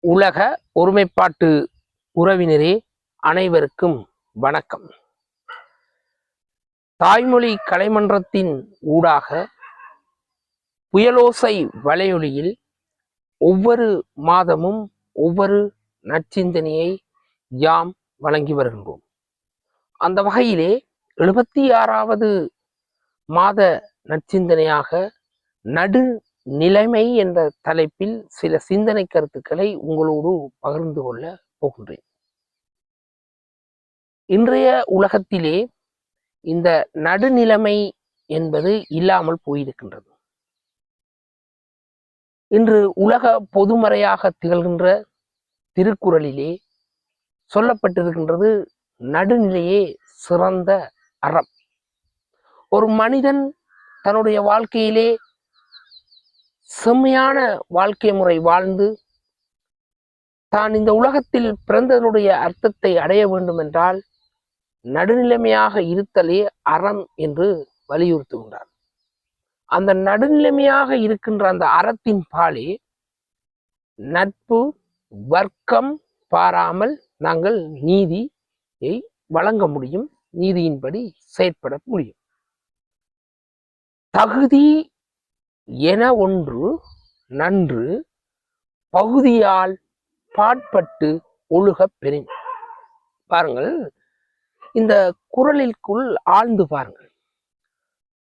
உலக ஒருமைப்பாட்டு உறவினரே அனைவருக்கும் வணக்கம். தாய்மொழி கலைமன்றத்தின் ஊடாக புயலோசை வலையொலியில் ஒவ்வொரு மாதமும் ஒவ்வொரு நற்சிந்தனையை யாம் வழங்கி வருகின்றோம். அந்த வகையிலே 76வது மாத நற்சிந்தனையாக நடு நிலைமை என்ற தலைப்பில் சில சிந்தனை கருத்துக்களை உங்களோடு பகிர்ந்து கொள்ள போகின்றேன். இன்றைய உலகத்திலே இந்த நடுநிலைமை என்பது இல்லாமல் போயிருக்கின்றது. இன்று உலக பொதுமறையாக திகழ்கின்ற திருக்குறளிலே சொல்லப்பட்டிருக்கின்றது, நடுநிலையே சிறந்த அறம். ஒரு மனிதன் தன்னுடைய வாழ்க்கையிலே செம்மையான வாழ்க்கை முறை வாழ்ந்து தான் இந்த உலகத்தில் பிறந்ததனுடைய அர்த்தத்தை அடைய வேண்டும் என்றால் நடுநிலைமையாக இருத்தலே அறம் என்று வலியுறுத்துகின்றார். அந்த நடுநிலைமையாக இருக்கின்ற அந்த அறத்தின் பாலே நட்பு வர்க்கம் பாராமல் நாங்கள் நீதியை வழங்க முடியும், நீதியின்படி செயற்பட முடியும். தகுதி என ஒன்று நன்று பகுதியால் பாட்பட்டு ஒழுகப் பெறின். பாருங்கள், இந்த குறளிற்குள் ஆழ்ந்து பாருங்கள்.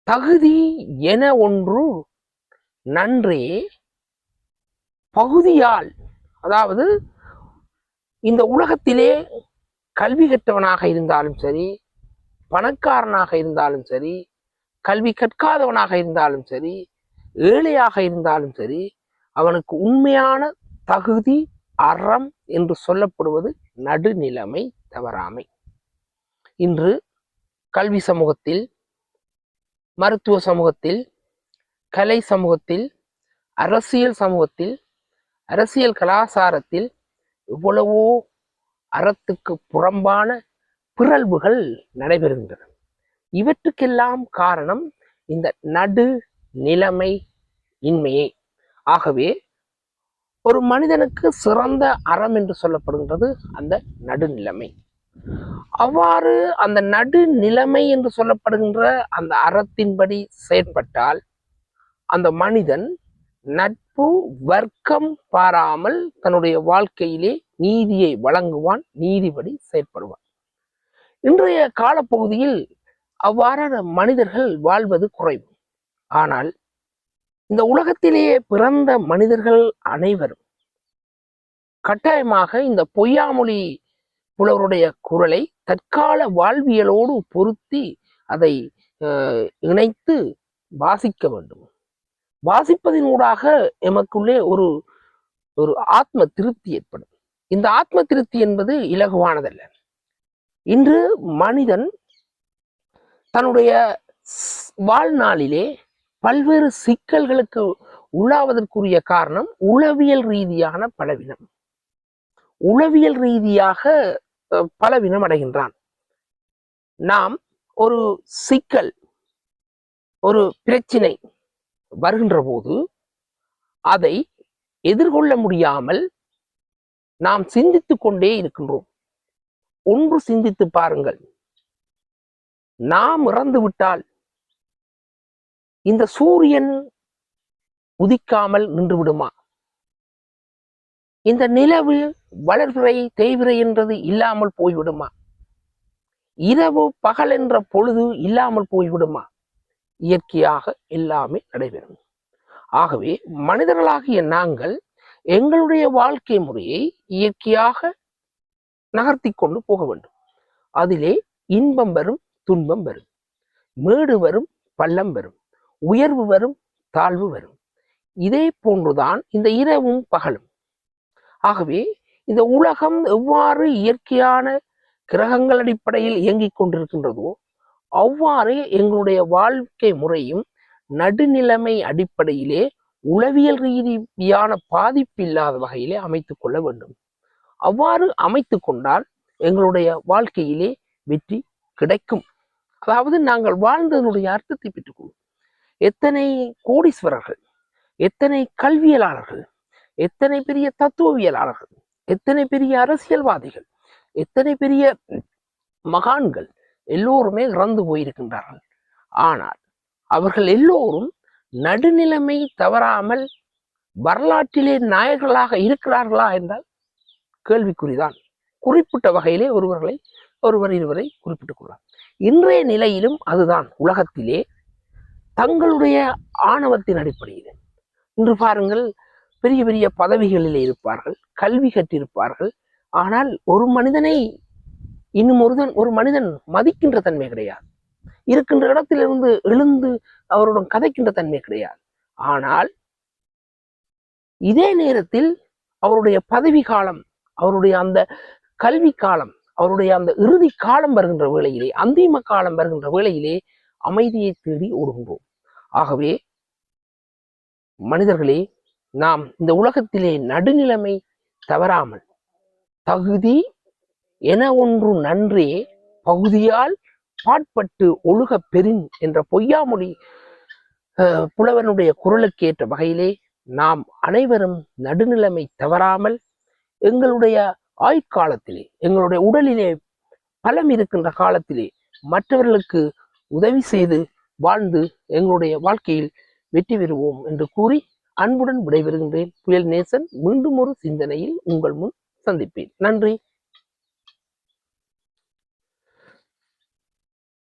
தகுதி என ஒன்று நன்றே பகுதியால், அதாவது இந்த உலகத்திலே கல்வி கற்றவனாக இருந்தாலும் சரி, பணக்காரனாக இருந்தாலும் சரி, கல்வி கற்காதவனாக இருந்தாலும் சரி, ஏழையாக இருந்தாலும் சரி, அவனுக்கு உண்மையான தகுதி அறம் என்று சொல்லப்படுவது நடுநிலைமை தவறாமை. இன்று கல்வி சமூகத்தில், மருத்துவ சமூகத்தில், கலை சமூகத்தில், அரசியல் சமூகத்தில், அரசியல் கலாச்சாரத்தில் எவ்வளவோ அறத்துக்கு புறம்பான பிறழ்வுகள் நடைபெறுகின்றன. இவற்றுக்கெல்லாம் காரணம் இந்த நடுநிலைமை இன்மையே. ஆகவே ஒரு மனிதனுக்கு சிறந்த அறம் என்று சொல்லப்படுகின்றது அந்த நடுநிலைமை. அவ்வாறு அந்த நடுநிலைமை என்று சொல்லப்படுகின்ற அந்த அறத்தின்படி செயற்பட்டால் அந்த மனிதன் நட்பு வர்க்கம் பாராமல் தன்னுடைய வாழ்க்கையிலே நீதியை வழங்குவான், நீதிபடி செயற்படுவான். இன்றைய காலப்பகுதியில் அவ்வாறான மனிதர்கள் வாழ்வது குறைவு. ஆனால் இந்த உலகத்திலேயே பிறந்த மனிதர்கள் அனைவரும் கட்டாயமாக இந்த பொய்யாமொழி புலவருடைய குறளை தற்கால வாழ்வியலோடு பொருத்தி அதை இணைத்து வாசிக்க வேண்டும். வாசிப்பதின் ஊடாக எமக்குள்ளே ஒரு ஒரு ஆத்ம திருப்தி ஏற்படும். இந்த ஆத்ம திருப்தி என்பது இலகுவானதல்ல. இன்று மனிதன் தன்னுடைய வாழ்நாளிலே பல்வேறு சிக்கல்களுக்கு உள்ளாவதற்குரிய காரணம் உளவியல் ரீதியான பலவீனம். உளவியல் ரீதியாக பலவீனம் அடைகின்றான். நாம் ஒரு சிக்கல், ஒரு பிரச்சினை வருகின்ற போது அதை எதிர்கொள்ள முடியாமல் நாம் சிந்தித்துக் கொண்டே இருக்கின்றோம். ஒன்று சிந்தித்து பாருங்கள், நாம் இறந்து விட்டால் இந்த சூரியன் உதிக்காமல் நின்று விடுமா? இந்த நிலவு வளர்பிறை தேய்பிறை என்றது இல்லாமல் போய்விடுமா? இரவு பகல் என்ற பொழுது இல்லாமல் போய்விடுமா? இயற்கையாக எல்லாமே நடைபெறும். ஆகவே மனிதர்களாகிய நாங்கள் எங்களுடைய வாழ்க்கை முறையை இயற்கையாக நகர்த்தி கொண்டு போக வேண்டும். அதிலே இன்பம் வரும், துன்பம் வரும், மேடு வரும், பள்ளம் வரும், உயர்வு வரும், தாழ்வு வரும். இதே போன்றுதான் இந்த இரவும் பகலும். ஆகவே இந்த உலகம் எவ்வாறு இயற்கையான கிரகங்கள் அடிப்படையில் இயங்கிக் கொண்டிருக்கின்றதோ அவ்வாறே எங்களுடைய வாழ்க்கை முறையும் நடுநிலைமை அடிப்படையிலே உளவியல் ரீதியான பாதிப்பு இல்லாத வகையிலே அமைத்துக் கொள்ள வேண்டும். அவ்வாறு அமைத்து கொண்டால் எங்களுடைய வாழ்க்கையிலே வெற்றி கிடைக்கும். அதாவது நாங்கள் வாழ்ந்ததனுடைய அர்த்தத்தை பெற்றுக்கொள்வோம். எத்தனை கோடீஸ்வரர்கள், எத்தனை கல்வியலாளர்கள், எத்தனை பெரிய தத்துவவியலாளர்கள், எத்தனை பெரிய அரசியல்வாதிகள், எத்தனை பெரிய மகான்கள் எல்லோருமே இறந்து போயிருக்கின்றார்கள். ஆனால் அவர்கள் எல்லோரும் நடுநிலைமை தவறாமல் வரலாற்றிலே நாயகர்களாக இருக்கிறார்களா என்றால் கேள்விக்குறிதான். குறிப்பிட்ட வகையிலே ஒருவர் இருவரை குறிப்பிட்டுக் கொள்ளலாம். இன்றைய நிலையிலும் அதுதான் உலகத்திலே தங்களுடைய ஆணவத்தின் அடிப்படையில். இன்று பாருங்கள், பெரிய பெரிய பதவிகளிலே இருப்பார்கள், கல்வி கற்றிருப்பார்கள். ஆனால் ஒரு மனிதனை இன்னும் ஒரு மனிதன் மதிக்கின்ற தன்மை கிடையாது. இருக்கின்ற இடத்திலிருந்து எழுந்து அவருடன் கதைக்கின்ற தன்மை கிடையாது. ஆனால் இதே நேரத்தில் அவருடைய பதவி காலம், அவருடைய அந்த கல்வி காலம், அவருடைய அந்த இறுதி காலம் வருகின்ற வேளையிலே, அந்திம காலம் வருகின்ற வேளையிலே அமைதியை தேடி ஓடுகின்றோம். ஆகவே மனிதர்களே, நாம் இந்த உலகத்திலே நடுநிலைமை தவறாமல் தகுதி என ஒன்று நன்றே பகுதியால் பாட்பட்டு ஒழுக பெறின் என்ற பொய்யாமொழி புலவனுடைய குரலுக்கு ஏற்ற வகையிலே நாம் அனைவரும் நடுநிலைமை தவறாமல் எங்களுடைய ஆயுட்காலத்திலே, எங்களுடைய உடலிலே பலம் இருக்கின்ற காலத்திலே மற்றவர்களுக்கு உதவி செய்து வாழ்ந்து எங்களுடைய வாழ்க்கையில் வெற்றி பெறுவோம் என்று கூறி அன்புடன் விடைபெறுகின்றேன். புயல் நேசன். மீண்டும் ஒரு சிந்தனையில் உங்கள் முன் சந்திப்பேன். நன்றி.